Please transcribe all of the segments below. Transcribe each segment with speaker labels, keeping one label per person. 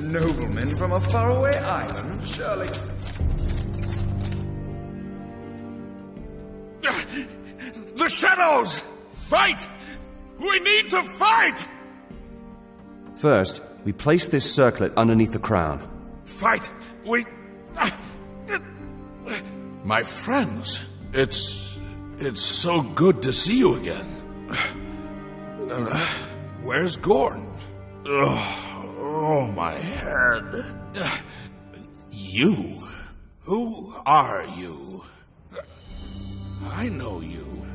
Speaker 1: Noblemen from a faraway island, surely.
Speaker 2: The shadows! Fight! We need to fight!
Speaker 3: First, we place this circlet underneath the crown.
Speaker 2: Fight! My friends, it's so good to see you again. Where's Gorn? Oh, my head. You? Who are you? I know you.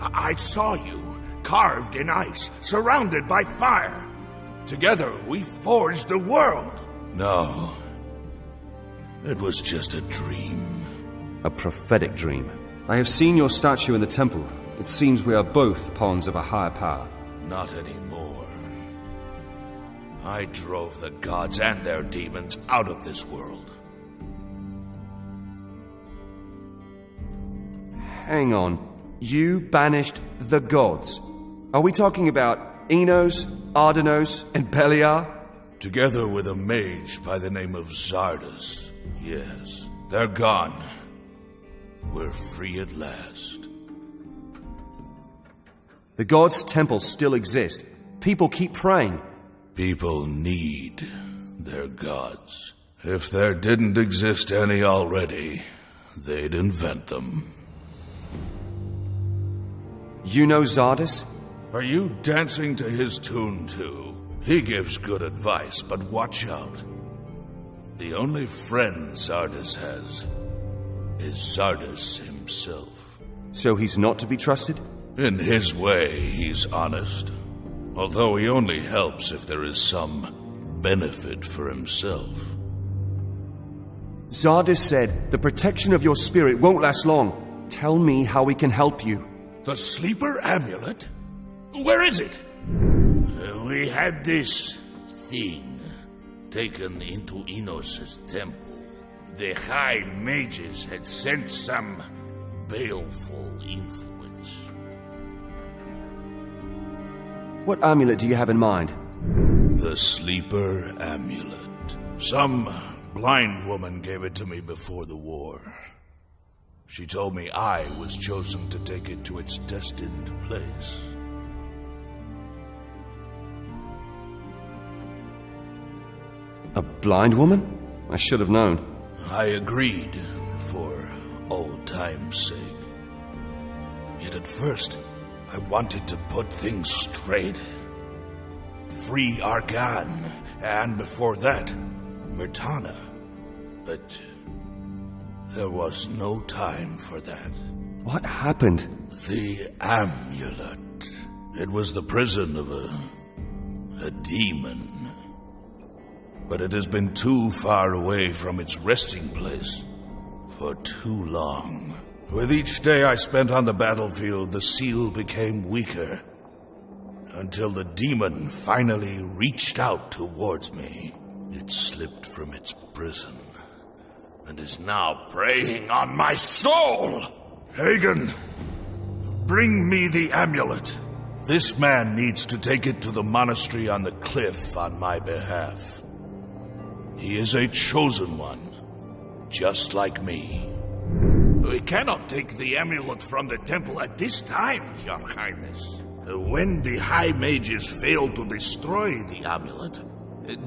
Speaker 2: I saw you, carved in ice, surrounded by fire. Together we forged the world. No, it was just a dream.
Speaker 3: A prophetic dream. I have seen your statue in the temple. It seems we are both pawns of a higher power.
Speaker 2: Not anymore. I drove the gods and their demons out of this world.
Speaker 3: Hang on. You banished the gods. Are we talking about Innos, Ardenos, and Beliar?
Speaker 2: Together with a mage by the name of Zardes. Yes, they're gone. We're free at last.
Speaker 3: The gods' temples still exist. People keep praying.
Speaker 2: People need their gods. If there didn't exist any already, they'd invent them.
Speaker 3: You know Zardes?
Speaker 2: Are you dancing to his tune too? He gives good advice, but watch out. The only friend Zardes has is Zardes himself.
Speaker 3: So he's not to be trusted?
Speaker 2: In his way, he's honest. Although he only helps if there is some benefit for himself.
Speaker 3: Zardes said the protection of your spirit won't last long. Tell me how we can help you.
Speaker 2: The sleeper amulet? Where is it? We had this thing taken into Innos' temple. The high mages had sent some baleful influence.
Speaker 3: What amulet do you have in mind?
Speaker 2: The sleeper amulet. Some blind woman gave it to me before the war. She told me I was chosen to take it to its destined place.
Speaker 3: A blind woman? I should have known.
Speaker 2: I agreed, for old time's sake. Yet at first, I wanted to put things straight. Free Argan, and before that, Myrtana. But there was no time for that.
Speaker 3: What happened?
Speaker 2: The amulet. It was the prison of a demon. But it has been too far away from its resting place for too long. With each day I spent on the battlefield, the seal became weaker, until the demon finally reached out towards me. It slipped from its prison and is now preying on my soul. Hagen, bring me the amulet. This man needs to take it to the monastery on the cliff on my behalf. He is a chosen one, just like me. We cannot take the amulet from the temple at this time, Your Highness. When the High Mages failed to destroy the amulet,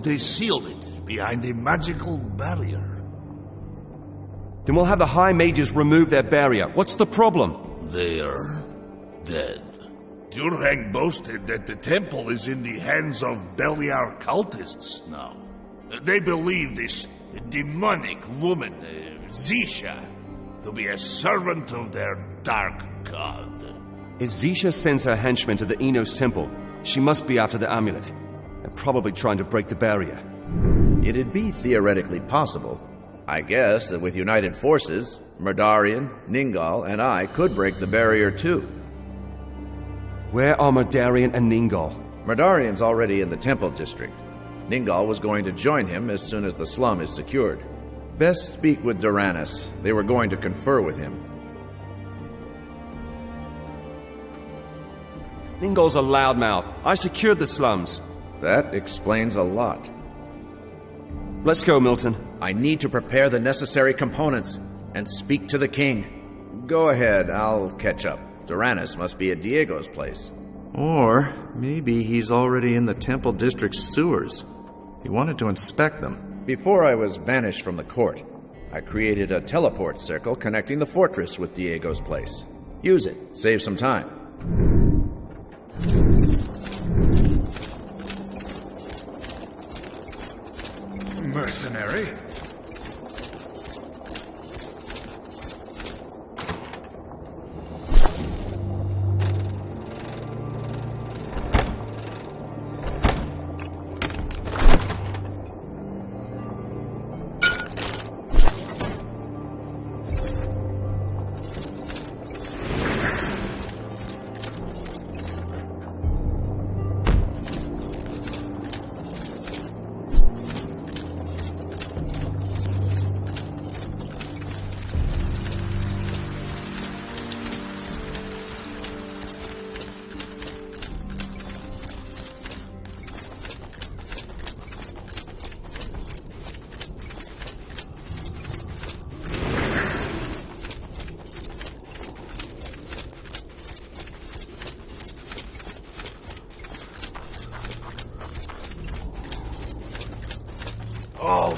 Speaker 2: they sealed it behind a magical barrier.
Speaker 3: Then we'll have the High Mages remove their barrier. What's the problem?
Speaker 2: They're dead. Durhang boasted that the temple is in the hands of Beliar cultists now. They believe this demonic woman, Zisha, to be a servant of their dark god.
Speaker 3: If Zisha sends her henchmen to the Innos temple, she must be after the amulet. They're probably trying to break the barrier.
Speaker 4: It'd be theoretically possible. I guess that with united forces, Merdarian, Ningal, and I could break the barrier too.
Speaker 3: Where are Merdarian and Ningal?
Speaker 4: Merdarian's already in the temple district. Ningal was going to join him as soon as the slum is secured. Best speak with Doranus. They were going to confer with him.
Speaker 3: Ningal's a loudmouth. I secured the slums.
Speaker 4: That explains a lot.
Speaker 3: Let's go, Milton.
Speaker 4: I need to prepare the necessary components and speak to the king. Go ahead, I'll catch up. Tyrannus must be at Diego's place.
Speaker 5: Or maybe he's already in the Temple District's sewers. He wanted to inspect them.
Speaker 4: Before I was banished from the court, I created a teleport circle connecting the fortress with Diego's place. Use it, save some time.
Speaker 1: Mercenary?
Speaker 2: Oh,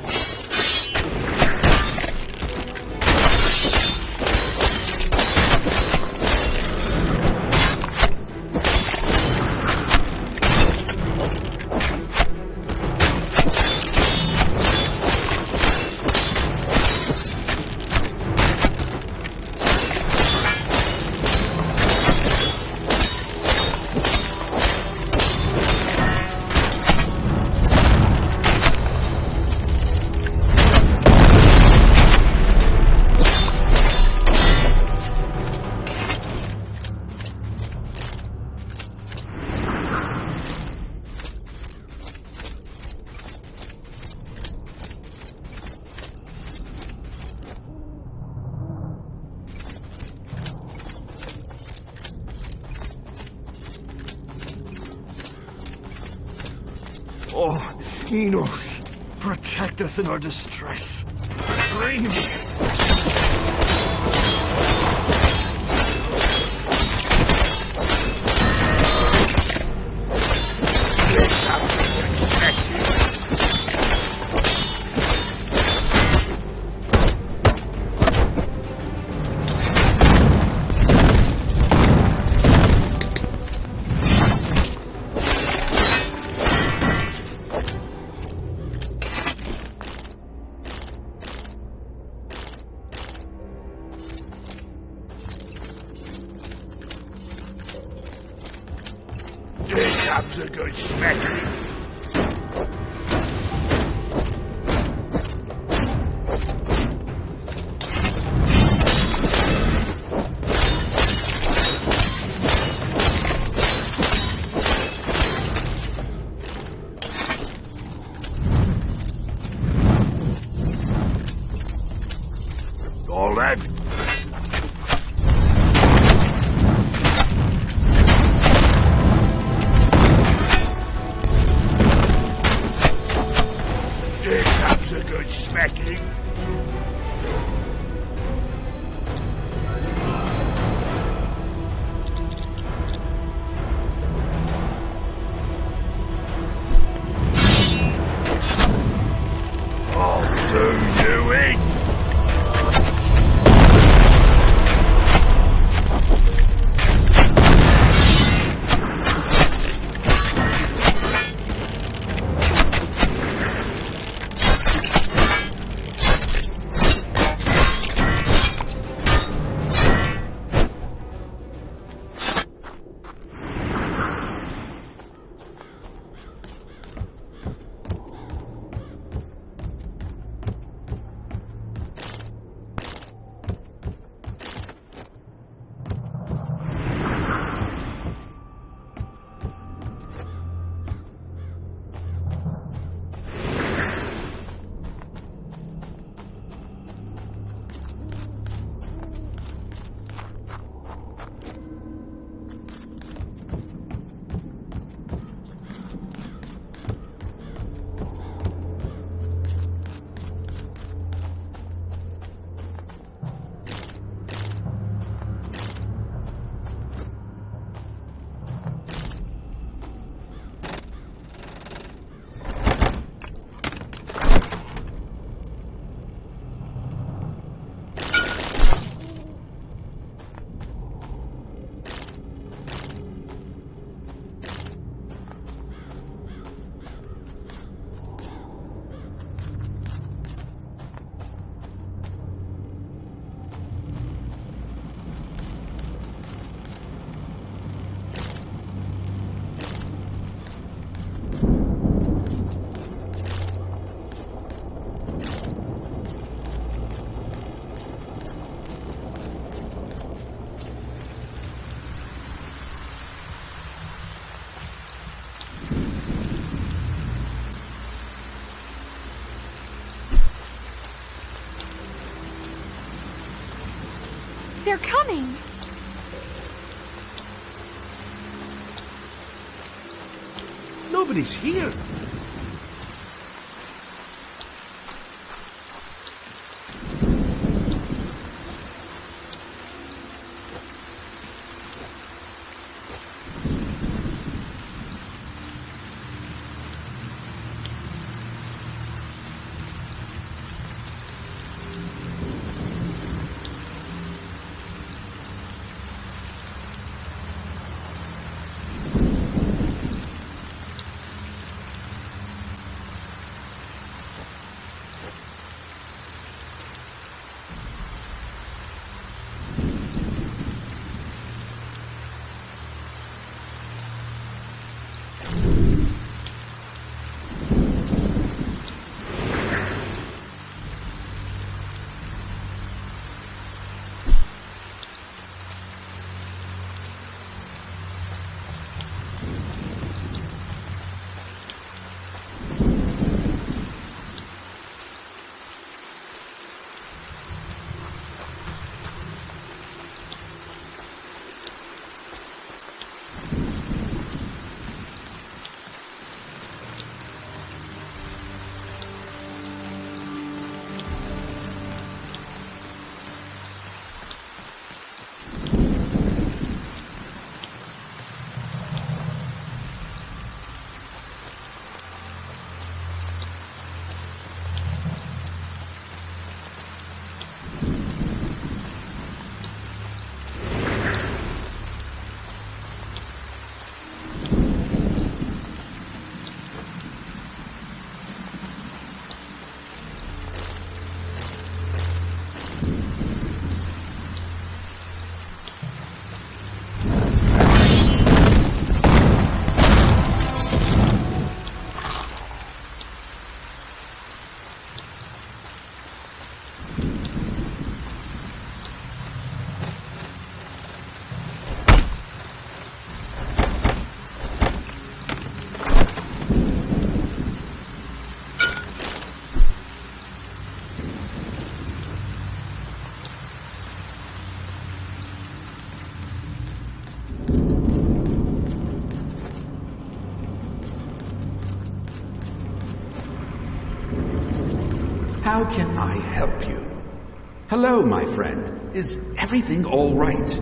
Speaker 1: Oh, Innos, protect us in our distress. Bring
Speaker 2: comes a good smacking. All left. Here comes a good smacking. I'll do you in.
Speaker 6: They're coming!
Speaker 2: Nobody's here.
Speaker 7: How can I help you? Hello, my friend. Is everything all right?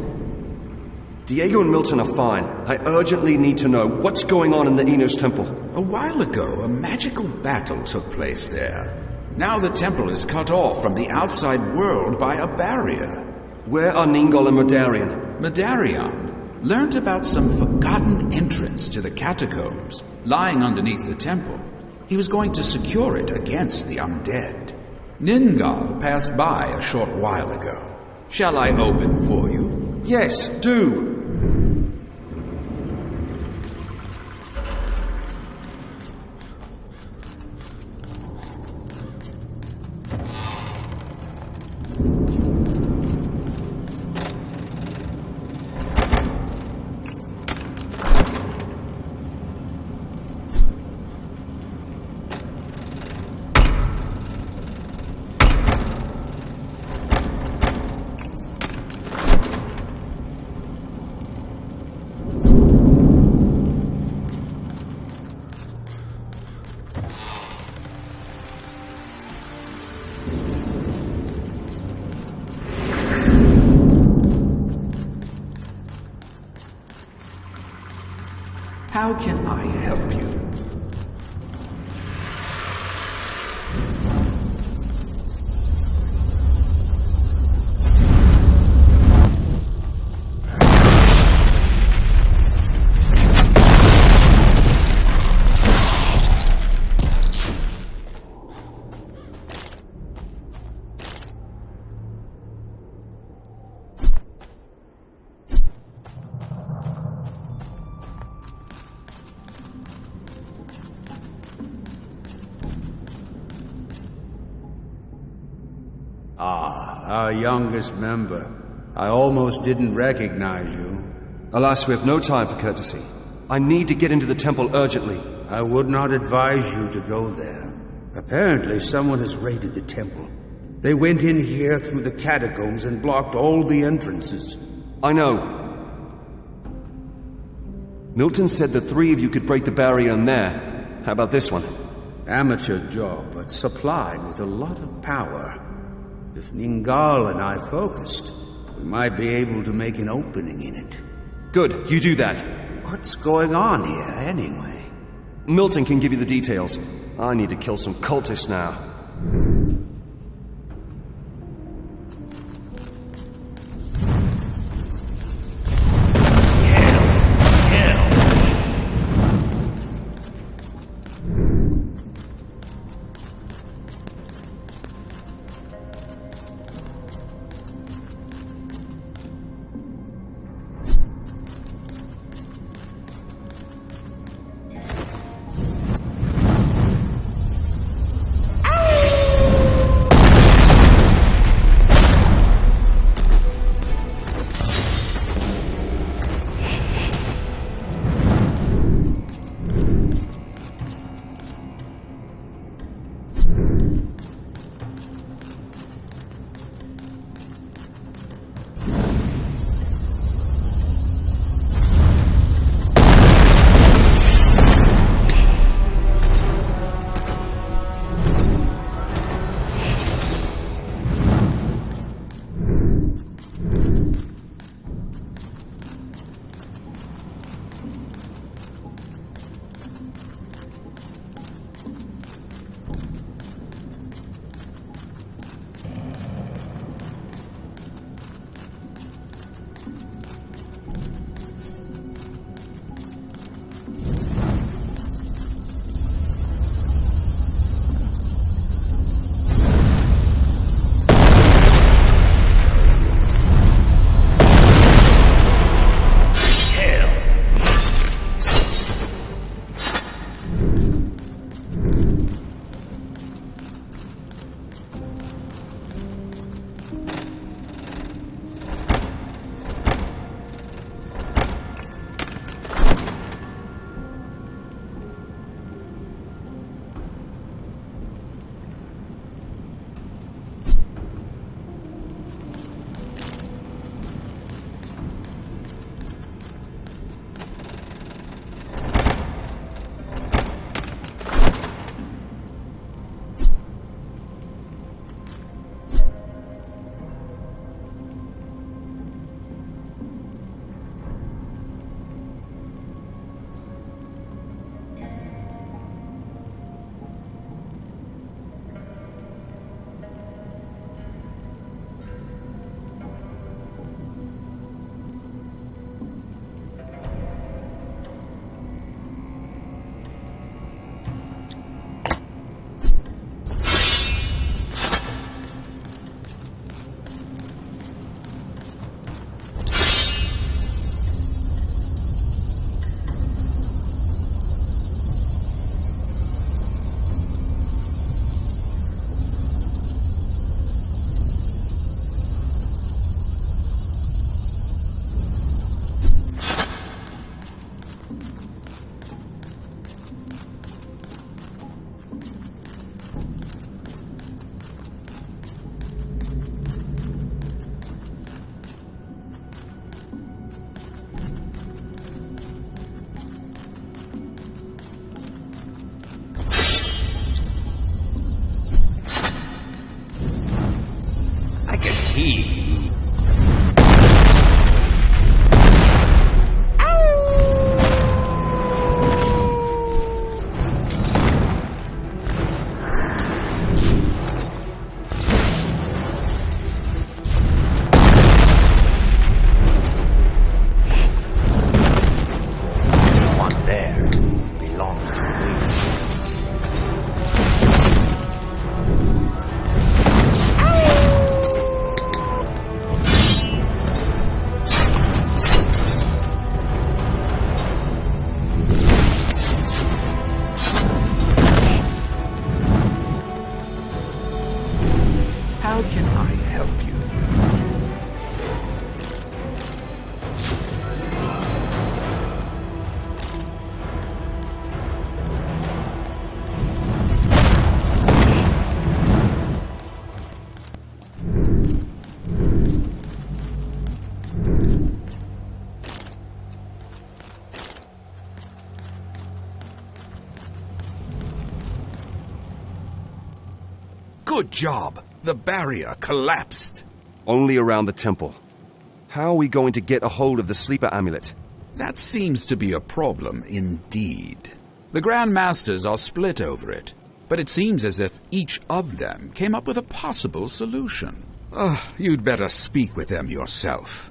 Speaker 3: Diego and Milton are fine. I urgently need to know what's going on in the Innos temple.
Speaker 7: A while ago, a magical battle took place there. Now the temple is cut off from the outside world by a barrier.
Speaker 3: Where are Ningol and Modarian?
Speaker 7: Modarian learned about some forgotten entrance to the catacombs lying underneath the temple. He was going to secure it against the undead. Ningol passed by a short while ago. Shall I open for you?
Speaker 3: Yes, do.
Speaker 7: How can I help you?
Speaker 8: Our youngest member. I almost didn't recognize you.
Speaker 3: Alas, we have no time for courtesy. I need to get into the temple urgently.
Speaker 8: I would not advise you to go there. Apparently, someone has raided the temple. They went in here through the catacombs and blocked all the entrances.
Speaker 3: I know. Milton said the three of you could break the barrier in there. How about this one?
Speaker 8: Amateur job, but supplied with a lot of power. If Ningal and I focused, we might be able to make an opening in it.
Speaker 3: Good, you do that.
Speaker 8: What's going on here, anyway?
Speaker 3: Milton can give you the details. I need to kill some cultists now.
Speaker 7: Good job. The barrier collapsed.
Speaker 3: Only around the temple. How are we going to get a hold of the sleeper amulet?
Speaker 7: That seems to be a problem indeed. The Grand Masters are split over it, but it seems as if each of them came up with a possible solution. You'd better speak with them yourself.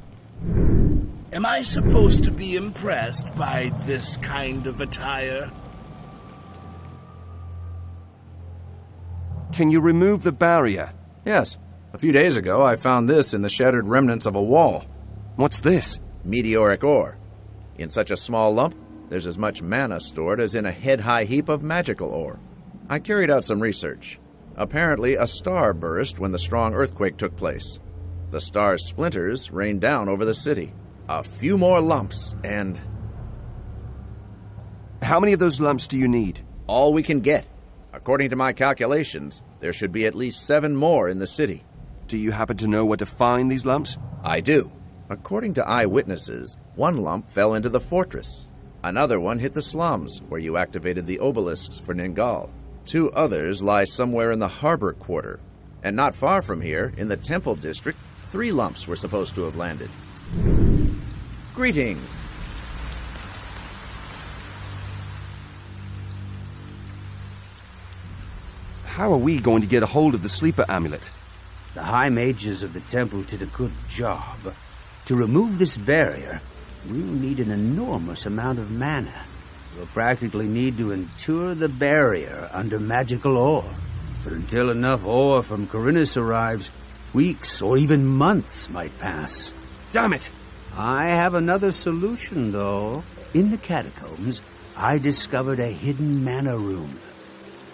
Speaker 6: Am I supposed to be impressed by this kind of attire?
Speaker 3: Can you remove the barrier?
Speaker 5: Yes. A few days ago, I found this in the shattered remnants of a wall.
Speaker 3: What's this?
Speaker 4: Meteoric ore. In such a small lump, there's as much mana stored as in a head-high heap of magical ore. I carried out some research. Apparently, a star burst when the strong earthquake took place. The star's splinters rained down over the city. A few more lumps, and
Speaker 3: How many of those lumps do you need?
Speaker 4: all we can get. According to my calculations, there should be at least 7 more in the city.
Speaker 3: Do you happen to know where to find these lumps?
Speaker 4: I do. According to eyewitnesses, 1 lump fell into the fortress. Another one hit the slums, where you activated the obelisks for Ningal. 2 others lie somewhere in the harbor quarter. And not far from here, in the temple district, 3 lumps were supposed to have landed. Greetings.
Speaker 3: How are we going to get a hold of the sleeper amulet?
Speaker 8: The High Mages of the temple did a good job. To remove this barrier, we'll need an enormous amount of mana. We'll practically need to entour the barrier under magical ore. But until enough ore from Corinus arrives, weeks or even months might pass.
Speaker 3: Damn it!
Speaker 8: I have another solution, though. In the catacombs, I discovered a hidden mana rune.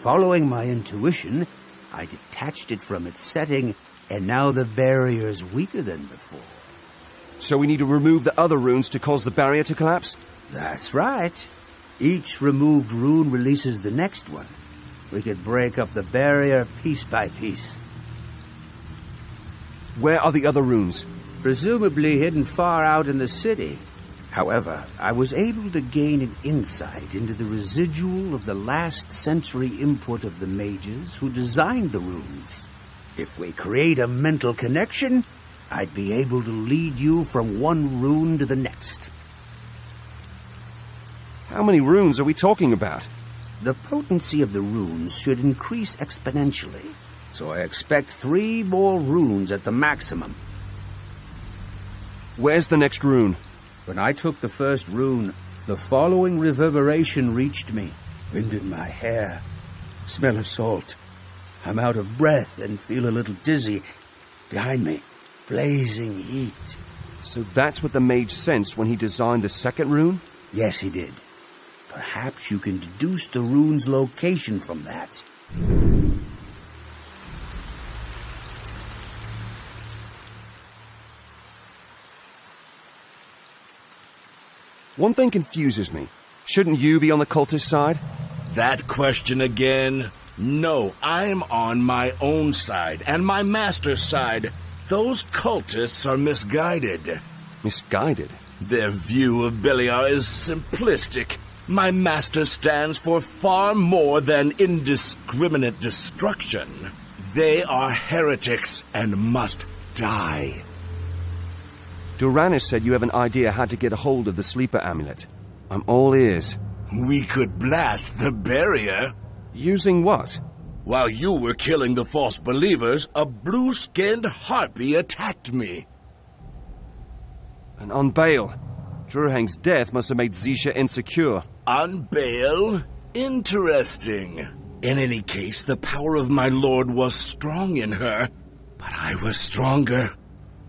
Speaker 8: Following my intuition, I detached it from its setting, and now the barrier's weaker than before.
Speaker 3: So we need to remove the other runes to cause the barrier to collapse?
Speaker 8: That's right. Each removed rune releases the next one. We could break up the barrier piece by piece.
Speaker 3: Where are the other runes?
Speaker 8: Presumably hidden far out in the city. However, I was able to gain an insight into the residual of the last century input of the mages who designed the runes. If we create a mental connection, I'd be able to lead you from one rune to the next.
Speaker 3: How many runes are we talking about?
Speaker 8: The potency of the runes should increase exponentially, so I expect 3 more runes at the maximum.
Speaker 3: Where's the next rune?
Speaker 8: When I took the first rune, the following reverberation reached me. Wind in my hair, smell of salt. I'm out of breath and feel a little dizzy. Behind me, blazing heat.
Speaker 3: So that's what the mage sensed when he designed the second rune?
Speaker 8: Yes, he did. Perhaps you can deduce the rune's location from that.
Speaker 3: One thing confuses me. Shouldn't you be on the cultist side?
Speaker 6: That question again? No, I'm on my own side, and my master's side. Those cultists are misguided.
Speaker 3: Misguided?
Speaker 6: Their view of Beliar is simplistic. My master stands for far more than indiscriminate destruction. They are heretics and must die.
Speaker 3: Duranus said you have an idea how to get a hold of the sleeper amulet. I'm all ears.
Speaker 6: We could blast the barrier.
Speaker 3: Using what?
Speaker 6: While you were killing the false believers, a blue-skinned harpy attacked me.
Speaker 3: And on Baal. Drurhang's death must have made Zisha insecure.
Speaker 6: On Baal? Interesting. In any case, the power of my lord was strong in her, but I was stronger.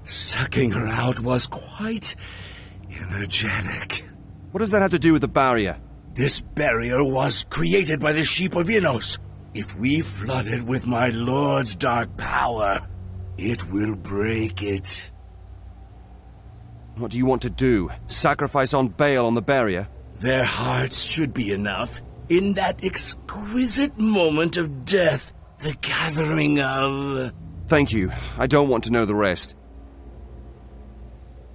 Speaker 6: Sucking her out was quite energetic.
Speaker 3: What does that have to do with the barrier?
Speaker 6: This barrier was created by the sheep of Innos. If we flood it with my lord's dark power, it will break it.
Speaker 3: What do you want to do? Sacrifice on Baal on the barrier?
Speaker 6: Their hearts should be enough. In that exquisite moment of death, the gathering of...
Speaker 3: Thank you. I don't want to know the rest.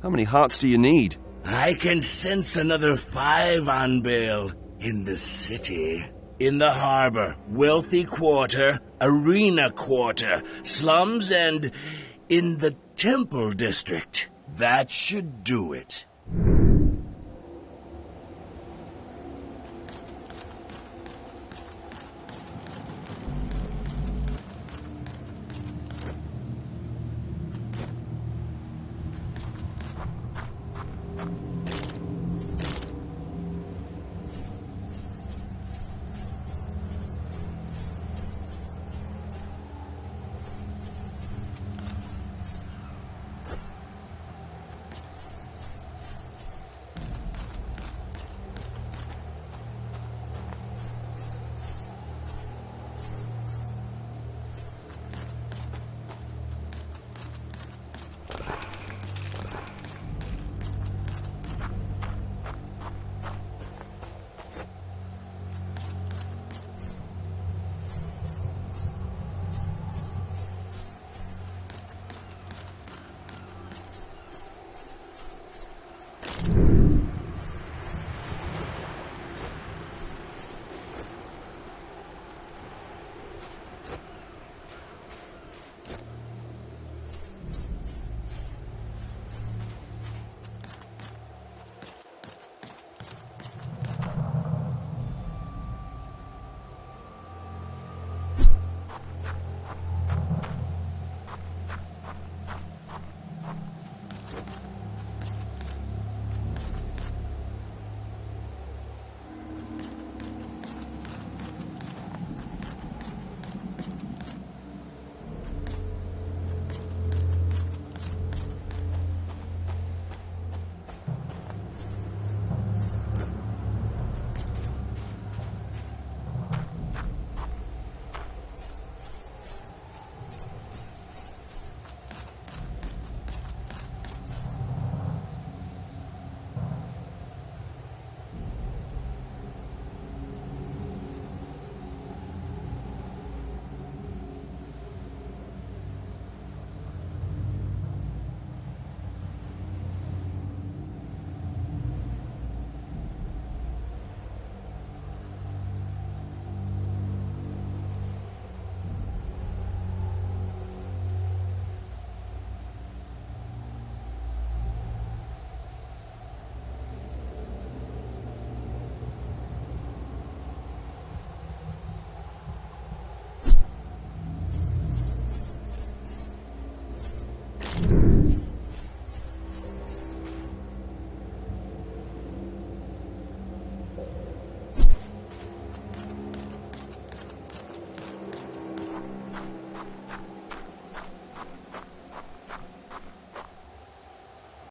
Speaker 3: How many hearts do you need?
Speaker 6: I can sense another 5 on Baal in the city. In the harbor, wealthy quarter, arena quarter, slums, and in the temple district. That should do it.